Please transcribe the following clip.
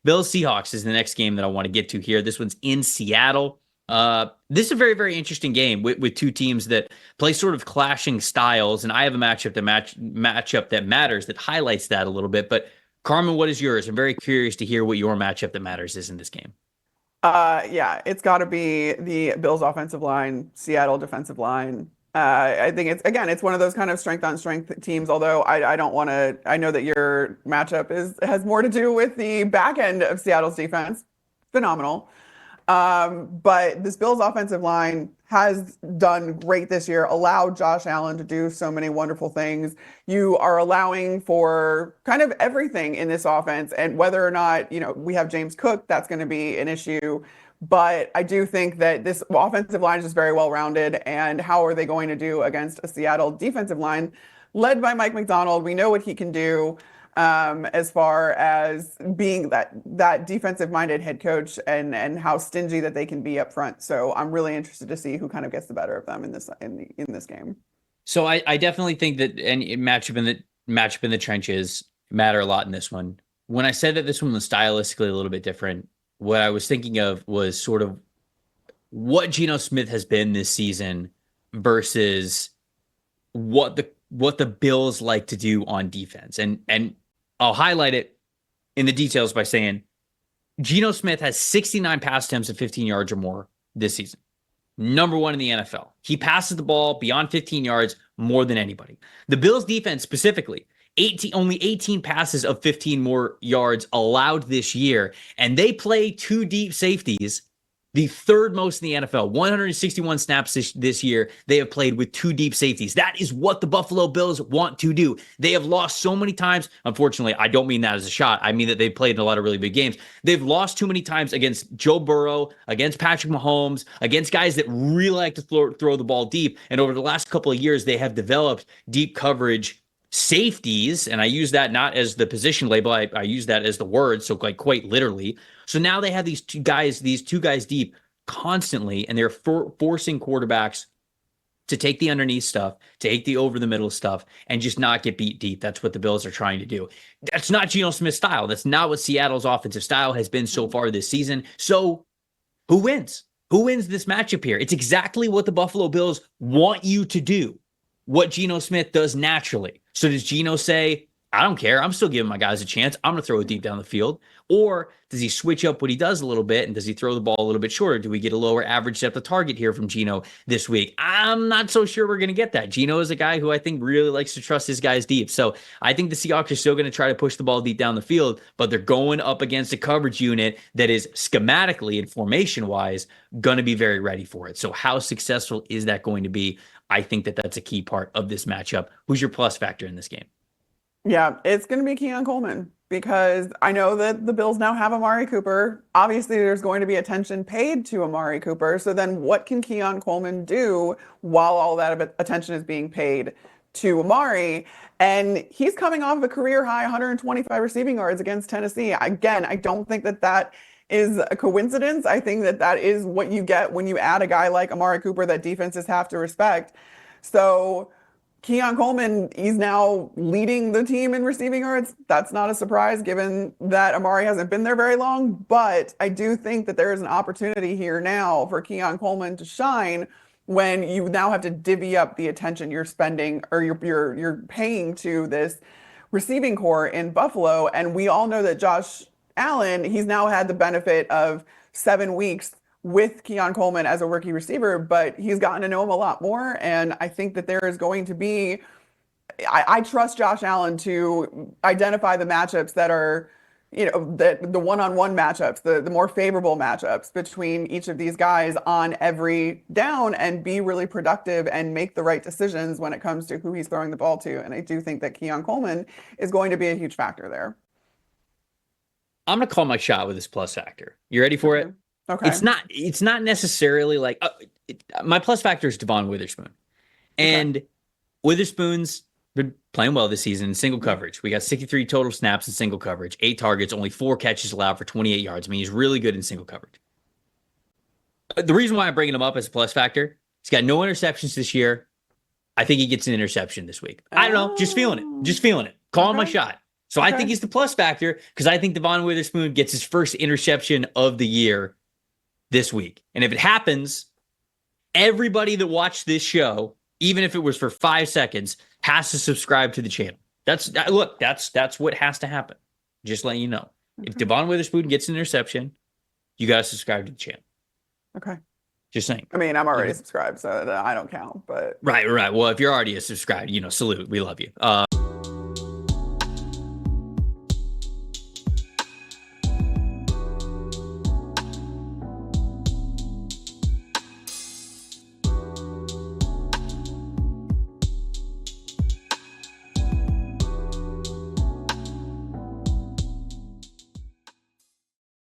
Bills Seahawks is the next game that I want to get to here. This one's in Seattle. This is a very, very interesting game with two teams that play sort of clashing styles, and I have a matchup that matters that highlights that a little bit. But Carmen, what is yours? I'm very curious to hear what your matchup that matters is in this game. Yeah, it's got to be the Bills offensive line, Seattle defensive line. I think it's one of those kind of strength on strength teams. Although I don't want to. I know that your matchup has more to do with the back end of Seattle's defense. Phenomenal. But this Bills offensive line has done great this year, allowed Josh Allen to do so many wonderful things. You are allowing for kind of everything in this offense, and whether or not, we have James Cook, that's going to be an issue. But I do think that this offensive line is just very well rounded. And how are they going to do against a Seattle defensive line led by Mike McDonald? We know what he can do. As far as being that defensive-minded head coach and how stingy that they can be up front. So I'm really interested to see who kind of gets the better of them in this game. So I definitely think that any matchup in the trenches matter a lot in this one. When I said that this one was stylistically a little bit different, what I was thinking of was sort of what Geno Smith has been this season versus what the Bills like to do on defense. And I'll highlight it in the details by saying Geno Smith has 69 pass attempts at 15 yards or more this season. Number one in the NFL. He passes the ball beyond 15 yards more than anybody. The Bills defense specifically, only 18 passes of 15 more yards allowed this year. And they play two deep safeties, the third most in the NFL, 161 snaps this year. They have played with two deep safeties. That is what the Buffalo Bills want to do. They have lost so many times. Unfortunately, I don't mean that as a shot. I mean that they've played in a lot of really big games. They've lost too many times against Joe Burrow, against Patrick Mahomes, against guys that really like to throw the ball deep. And over the last couple of years, they have developed deep coverage safeties, and I use that not as the position label, I use that as the word, so like quite literally. So now they have these two guys deep constantly, and they're forcing quarterbacks to take the underneath stuff, take the over the middle stuff, and just not get beat deep. That's what the Bills are trying to do. That's not Geno Smith's style. That's not what Seattle's offensive style has been so far this season. So who wins? Who wins this matchup here? It's exactly what the Buffalo Bills want you to do, what Geno Smith does naturally. So does Geno say, I don't care, I'm still giving my guys a chance, I'm going to throw it deep down the field? Or does he switch up what he does a little bit, and does he throw the ball a little bit shorter? Do we get a lower average depth of target here from Geno this week? I'm not so sure we're going to get that. Geno is a guy who I think really likes to trust his guys deep. So I think the Seahawks are still going to try to push the ball deep down the field, but they're going up against a coverage unit that is schematically and formation-wise going to be very ready for it. So how successful is that going to be? I think that that's a key part of this matchup. Who's your plus factor in this game? Yeah, it's going to be Keon Coleman, because I know that the Bills now have Amari Cooper. Obviously, there's going to be attention paid to Amari Cooper. So then what can Keon Coleman do while all that attention is being paid to Amari? And he's coming off of a career high 125 receiving yards against Tennessee. Again, I don't think that is a coincidence. I think that is what you get when you add a guy like Amari Cooper that defenses have to respect. So Keon Coleman, he's now leading the team in receiving yards. That's not a surprise given that Amari hasn't been there very long. But I do think that there is an opportunity here now for Keon Coleman to shine when you now have to divvy up the attention you're spending or you're paying to this receiving core in Buffalo. And we all know that Josh Allen, he's now had the benefit of 7 weeks with Keon Coleman as a rookie receiver, but he's gotten to know him a lot more. And I think that there is going to be, I trust Josh Allen to identify the matchups that are, the one-on-one matchups, the more favorable matchups between each of these guys on every down, and be really productive and make the right decisions when it comes to who he's throwing the ball to. And I do think that Keon Coleman is going to be a huge factor there. I'm going to call my shot with this plus factor. You ready for it? Okay. It's not necessarily like my plus factor is Devon Witherspoon, and Witherspoon's been playing well this season in single coverage. We got 63 total snaps in single coverage, 8 targets, only 4 catches allowed for 28 yards. I mean, he's really good in single coverage. The reason why I'm bringing him up as a plus factor, he's got no interceptions this year. I think he gets an interception this week. I don't know, just feeling it. Calling my shot. So I Okay. think he's the plus factor because I think Devon Witherspoon gets his first interception of the year this week. And if it happens, everybody that watched this show, even if it was for 5 seconds, has to subscribe to the channel. That's what has to happen. Just letting you know. If Devon Witherspoon gets an interception, you got to subscribe to the channel. Okay. Just saying. I mean, I'm already subscribed, so I don't count, but Right. Well, if you're already a subscribed, salute. We love you.